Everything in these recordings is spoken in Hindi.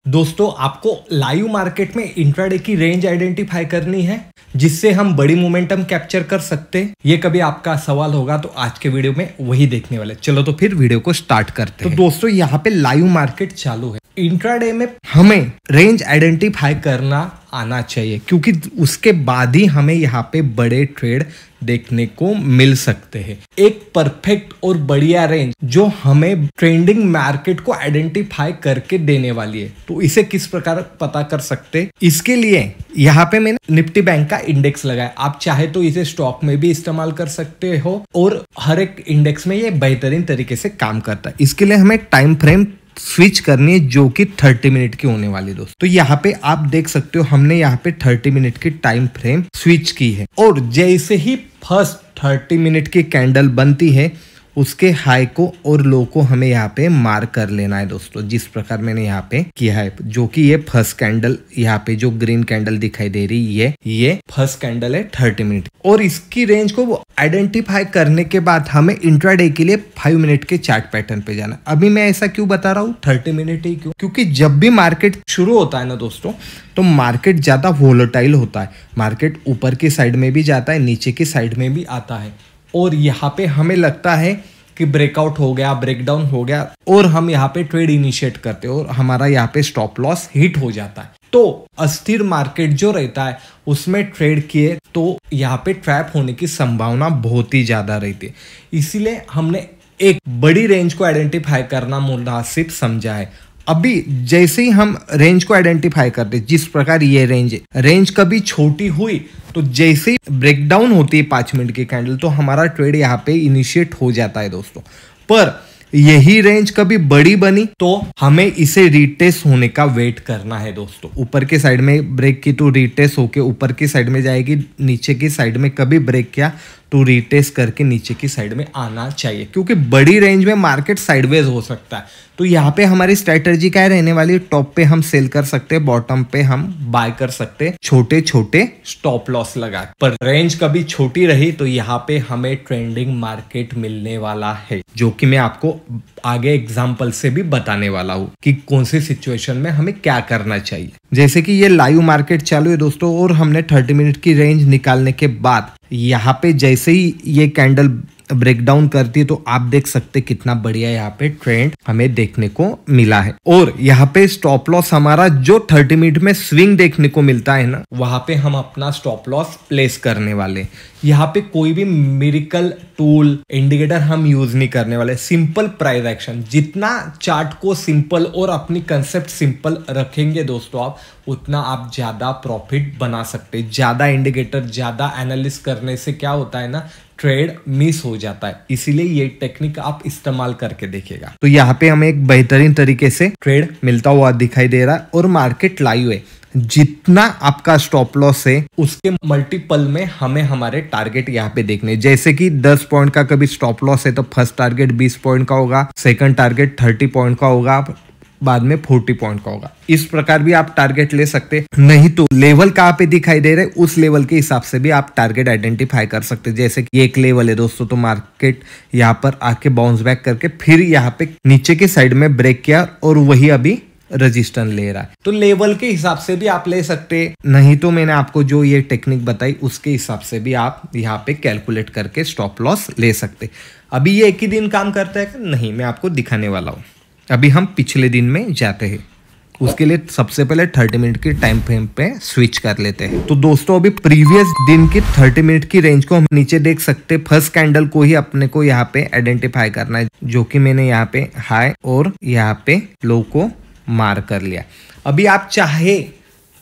दोस्तों आपको लाइव मार्केट में इंट्राडे की रेंज आइडेंटिफाई करनी है जिससे हम बड़ी मोमेंटम कैप्चर कर सकते हैं। ये कभी आपका सवाल होगा तो आज के वीडियो में वही देखने वाले। चलो तो फिर वीडियो को स्टार्ट करते हैं। तो दोस्तों यहाँ पे लाइव मार्केट चालू है। इंट्राडे में हमें रेंज आइडेंटिफाई करना आना चाहिए क्योंकि उसके बाद ही हमें यहाँ पे बड़े ट्रेड देखने को मिल सकते हैं। एक परफेक्ट और बढ़िया रेंज जो हमें ट्रेंडिंग मार्केट को आइडेंटिफाई करके देने वाली है। तो इसे किस प्रकार पता कर सकते हैं, इसके लिए यहाँ पे मैंने निफ्टी बैंक का इंडेक्स लगाया। आप चाहे तो इसे स्टॉक में भी इस्तेमाल कर सकते हो और हर एक इंडेक्स में ये बेहतरीन तरीके से काम करता है। इसके लिए हमें टाइम फ्रेम स्विच करनी है जो कि 30 मिनट की होने वाली दोस्तों। तो यहाँ पे आप देख सकते हो हमने यहाँ पे 30 मिनट की टाइम फ्रेम स्विच की है और जैसे ही फर्स्ट 30 मिनट की कैंडल बनती है उसके हाई को और लो को हमें यहाँ पे मार्क कर लेना है दोस्तों, जिस प्रकार मैंने यहाँ पे किया है। जो कि ये फर्स्ट कैंडल यहाँ पे जो ग्रीन कैंडल दिखाई दे रही है ये फर्स्ट कैंडल है 30 मिनट और इसकी रेंज को आइडेंटिफाई करने के बाद हमें इंट्राडे के लिए 5 मिनट के चार्ट पैटर्न पे जाना। अभी मैं ऐसा क्यों बता रहा हूँ 30 मिनट ही क्यों, क्योंकि जब भी मार्केट शुरू होता है ना दोस्तों तो मार्केट ज्यादा वोलेटाइल होता है। मार्केट ऊपर की साइड में भी जाता है, नीचे की साइड में भी आता है और यहाँ पे हमें लगता है कि ब्रेकआउट हो गया, ब्रेकडाउन हो गया और हम यहाँ पे ट्रेड इनिशिएट करते हैं और हमारा यहाँ पे स्टॉप लॉस हिट हो जाता है। तो अस्थिर मार्केट जो रहता है उसमें ट्रेड किए तो यहाँ पे ट्रैप होने की संभावना बहुत ही ज्यादा रहती है। इसीलिए हमने एक बड़ी रेंज को आइडेंटिफाई करना मुनासिब समझा है। अभी जैसे ही हम रेंज को आइडेंटिफाई करते, जिस प्रकार ये रेंज कभी छोटी हुई तो जैसे ही ब्रेकडाउन होती है 5 मिनट की कैंडल तो हमारा ट्रेड यहाँ पे इनिशिएट हो जाता है दोस्तों। पर यही रेंज कभी बड़ी बनी तो हमें इसे रीटेस्ट होने का वेट करना है दोस्तों। ऊपर के साइड में ब्रेक की तो रीटेस्ट होके ऊपर की साइड में जाएगी, नीचे की साइड में कभी ब्रेक किया तो रीटेस्ट करके नीचे की साइड में आना चाहिए क्योंकि बड़ी रेंज में मार्केट साइडवेज हो सकता है। तो यहाँ पे हमारी स्ट्रेटजी क्या रहने वाली, टॉप पे हम सेल कर सकते हैं, बॉटम पे हम बाय कर सकते हैं छोटे छोटे स्टॉप लॉस लगा। पर रेंज कभी छोटी रही तो यहाँ पे हमें ट्रेंडिंग मार्केट मिलने वाला है जो कि मैं आपको आगे एग्जाम्पल से भी बताने वाला हूँ कि कौन सी सिचुएशन में हमें क्या करना चाहिए। जैसे कि ये लाइव मार्केट चालू है दोस्तों और हमने 30 मिनट की रेंज निकालने के बाद यहाँ पे जैसे ही ये कैंडल ब्रेकडाउन करती है तो आप देख सकते कितना बढ़िया यहाँ पे ट्रेंड हमें देखने को मिला है। और यहाँ पे स्टॉप लॉस हमारा जो 30 मिनट में स्विंग देखने को मिलता है ना, वहां पे हम अपना स्टॉप लॉस प्लेस करने वाले। यहाँ पे कोई भी मिरेकल टूल इंडिकेटर हम यूज नहीं करने वाले। सिंपल प्राइस एक्शन, जितना चार्ट को सिंपल और अपनी कंसेप्ट सिंपल रखेंगे दोस्तों आप, उतना आप ज्यादा प्रॉफिट बना सकते। ज्यादा इंडिकेटर, ज्यादा एनालिसिस करने से क्या होता है ना, ट्रेड मिस हो जाता है। इसीलिए ये टेक्निक आप इस्तेमाल करके देखिएगा। तो यहाँ पे हमें एक बेहतरीन तरीके से ट्रेड मिलता हुआ दिखाई दे रहा है और मार्केट लाइव है। जितना आपका स्टॉप लॉस है उसके मल्टीपल में हमें हमारे टारगेट यहाँ पे देखने। जैसे कि 10 पॉइंट का कभी स्टॉप लॉस है तो फर्स्ट टारगेट 20 पॉइंट का होगा, सेकंड टारगेट 30 पॉइंट का होगा, बाद में 40 पॉइंट का होगा। इस प्रकार भी आप टारगेट ले सकते। नहीं तो लेवल कहाँ पे दिखाई दे रहे उस लेवल के हिसाब से भी आप टारगेट आइडेंटिफाई कर सकते। जैसे कि एक लेवल है दोस्तों तो मार्केट यहाँ पर आके बाउंस बैक करके फिर यहाँ पे नीचे की साइड में ब्रेक किया और वही अभी रजिस्टेंस ले रहा है। तो लेवल के हिसाब से भी आप ले सकते। नहीं तो मैंने आपको जो ये टेक्निक बताई उसके हिसाब से भी आप यहाँ पे कैलकुलेट करके स्टॉप लॉस ले सकते। अभी ये एक ही दिन काम करता है नहीं, मैं आपको दिखाने वाला हूँ। अभी हम पिछले दिन में जाते हैं। उसके लिए सबसे पहले 30 मिनट की टाइम फ्रेम पे स्विच कर लेते हैं। तो दोस्तों अभी प्रीवियस दिन की 30 मिनट की रेंज को हम नीचे देख सकते हैं। फर्स्ट कैंडल को ही अपने को यहाँ पे आइडेंटिफाई करना है जो कि मैंने यहाँ पे हाई और यहाँ पे लो को मार्क कर लिया। अभी आप चाहे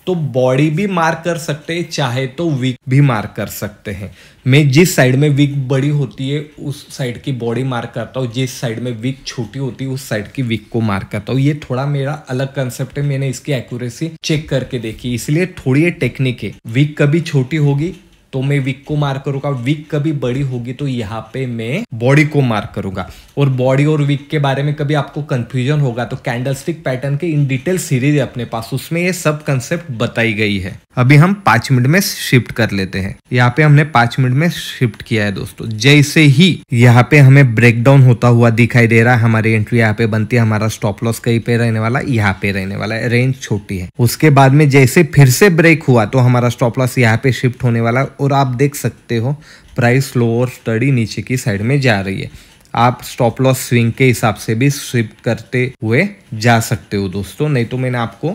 तो बॉडी भी मार्क कर सकते हैं, चाहे तो वीक भी मार्क कर सकते हैं। मैं जिस साइड में वीक बड़ी होती है उस साइड की बॉडी मार्क करता हूँ, जिस साइड में वीक छोटी होती है उस साइड की वीक को मार्क करता हूँ। ये थोड़ा मेरा अलग कंसेप्ट है, मैंने इसकी एक्यूरेसी चेक करके देखी, इसलिए थोड़ी ये टेक्निक है। वीक कभी छोटी होगी तो मैं विक को मार्क करूंगा। विक कभी बड़ी होगी तो यहाँ पे मैं बॉडी को मार्क करूंगा। और बॉडी और विक के बारे में कभी आपको कंफ्यूजन होगा तो कैंडलस्टिक पैटर्न के इन डिटेल सीरीज है अपने पास, उसमें ये सब कंसेप्ट बताई गई है। अभी हम 5 मिनट में शिफ्ट कर लेते हैं। यहाँ पे हमने 5 मिनट में शिफ्ट किया है दोस्तों। जैसे ही यहाँ पे हमें ब्रेकडाउन होता हुआ दिखाई दे रहा है, हमारी एंट्री यहाँ पे बनती है, हमारा स्टॉप लॉस कहीं पे रहने वाला, यहाँ पे रहने वाला है, रेंज छोटी है। उसके बाद में जैसे फिर से ब्रेक हुआ तो हमारा स्टॉप लॉस यहाँ पे शिफ्ट होने वाला है। और आप देख सकते हो प्राइस स्लो और स्टडी नीचे की साइड में जा रही है। आप स्टॉप लॉस स्विंग के हिसाब से भी शिफ्ट करते हुए जा सकते हो दोस्तों, नहीं तो मैंने आपको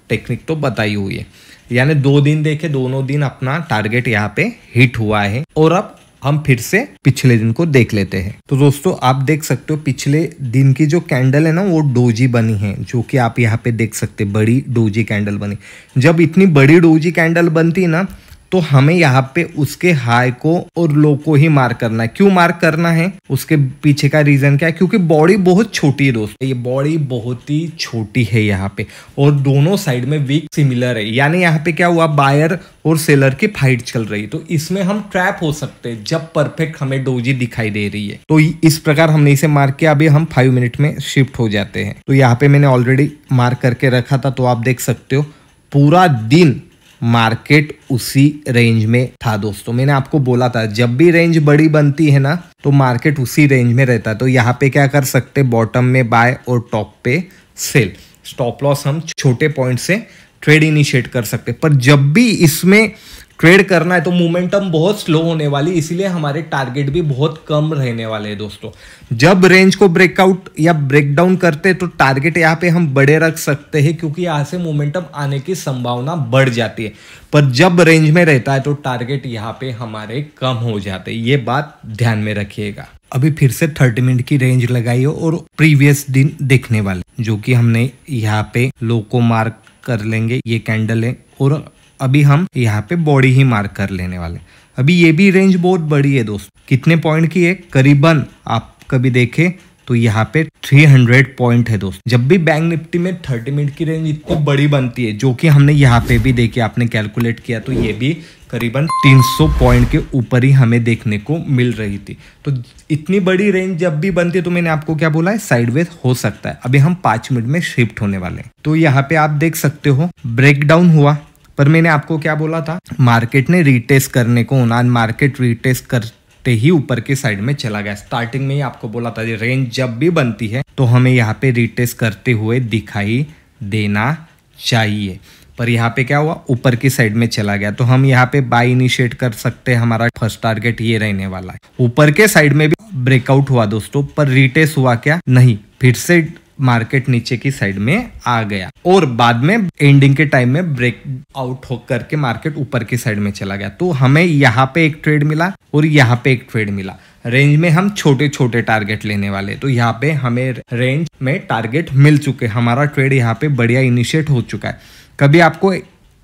टेक्निक तो बताई हुई है। यानी 2 दिन देखे, दोनों दिन अपना टारगेट यहाँ पे हिट हुआ है। और अब हम फिर से पिछले दिन को देख लेते हैं। तो दोस्तों आप देख सकते हो पिछले दिन की जो कैंडल है ना वो डोजी बनी है, जो कि आप यहाँ पे देख सकते हैं, बड़ी डोजी कैंडल बनी। जब इतनी बड़ी डोजी कैंडल बनती है ना तो हमें यहाँ पे उसके हाई को और लो को ही मार्क करना है। क्यों मार्क करना है, उसके पीछे का रीजन क्या है, क्योंकि बॉडी बहुत छोटी है दोस्तों, ये बॉडी बहुत ही छोटी है यहाँ पे, और दोनों साइड में वीक सिमिलर है। यानी यहाँ पे क्या हुआ, बायर और सेलर की फाइट चल रही है। तो इसमें हम ट्रैप हो सकते हैं जब परफेक्ट हमें डोजी दिखाई दे रही है। तो इस प्रकार हमने इसे मार्क किया। अभी हम 5 मिनट में शिफ्ट हो जाते हैं। तो यहाँ पे मैंने ऑलरेडी मार्क करके रखा था, तो आप देख सकते हो पूरा दिन मार्केट उसी रेंज में था दोस्तों। मैंने आपको बोला था जब भी रेंज बड़ी बनती है ना तो मार्केट उसी रेंज में रहता है। तो यहाँ पे क्या कर सकते, बॉटम में बाय और टॉप पे सेल। स्टॉप लॉस हम छोटे पॉइंट से ट्रेड इनिशिएट कर सकते, पर जब भी इसमें ट्रेड करना है तो मोमेंटम बहुत स्लो होने वाली, इसीलिए हमारे टारगेट भी बहुत कम रहने वाले हैं दोस्तों। जब रेंज को ब्रेकआउट या ब्रेकडाउन करते तो टारगेट यहाँ पे हम बड़े रख सकते हैं, क्योंकि यहाँ से मोमेंटम आने की संभावना बढ़ जाती है। पर जब रेंज में रहता है तो टारगेट यहाँ पे हमारे कम हो जाते हैं, ये बात ध्यान में रखिएगा। अभी फिर से 30 मिनट की रेंज लगाई हो और प्रीवियस दिन देखने वाले, जो कि हमने यहाँ पे लो को मार्क कर लेंगे, ये कैंडल है, और अभी हम यहाँ पे बॉडी ही मार्क कर लेने वाले। अभी ये भी रेंज बहुत बड़ी है दोस्तों, कितने पॉइंट की है, करीबन आप कभी देखे तो यहाँ पे 300 पॉइंट है दोस्तों। जब भी बैंक निफ्टी में 30 मिनट की रेंज इतनी बड़ी बनती है, जो कि हमने यहाँ पे भी देखी, आपने कैलकुलेट किया तो ये भी करीबन 300 पॉइंट के ऊपर ही हमें देखने को मिल रही थी। तो इतनी बड़ी रेंज जब भी बनती है तो मैंने आपको क्या बोला है, साइडवेज हो सकता है। अभी हम 5 मिनट में शिफ्ट होने वाले हैं। तो यहाँ पे आप देख सकते हो ब्रेकडाउन हुआ, पर मैंने आपको क्या बोला था, मार्केट ने रीटेस्ट करने को होना। मार्केट रीटेस्ट करते ही ऊपर की साइड में चला गया। स्टार्टिंग में ही आपको बोला था रेंज जब भी बनती है तो हमें यहाँ पे रीटेस्ट करते हुए दिखाई देना चाहिए, पर यहाँ पे क्या हुआ, ऊपर की साइड में चला गया। तो हम यहाँ पे बाय इनिशिएट कर सकते हैं। हमारा फर्स्ट टारगेट ये रहने वाला है। ऊपर के साइड में भी ब्रेकआउट हुआ दोस्तों, पर रीटेस्ट हुआ क्या, नहीं, फिर से मार्केट नीचे की साइड में आ गया और बाद में एंडिंग के टाइम में ब्रेक आउट होकर के मार्केट ऊपर की साइड में चला गया। तो हमें यहाँ पे एक ट्रेड मिला और यहाँ पे एक ट्रेड मिला। रेंज में हम छोटे छोटे टारगेट लेने वाले, तो यहाँ पे हमें रेंज में टारगेट मिल चुके, हमारा ट्रेड यहाँ पे बढ़िया इनिशिएट हो चुका है। कभी आपको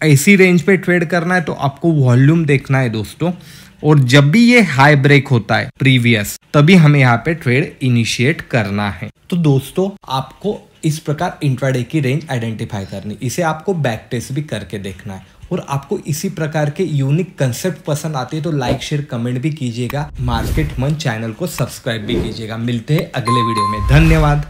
ऐसी रेंज पे ट्रेड करना है तो आपको वॉल्यूम देखना है दोस्तों, और जब भी ये हाई ब्रेक होता है प्रीवियस, तभी हमें यहाँ पे ट्रेड इनिशिएट करना है। तो दोस्तों आपको इस प्रकार इंट्राडे की रेंज आइडेंटिफाई करनी, इसे आपको बैक टेस्ट भी करके देखना है। और आपको इसी प्रकार के यूनिक कंसेप्ट पसंद आते हैं तो लाइक शेयर कमेंट भी कीजिएगा। मार्केट मंच चैनल को सब्सक्राइब भी कीजिएगा। मिलते हैं अगले वीडियो में, धन्यवाद।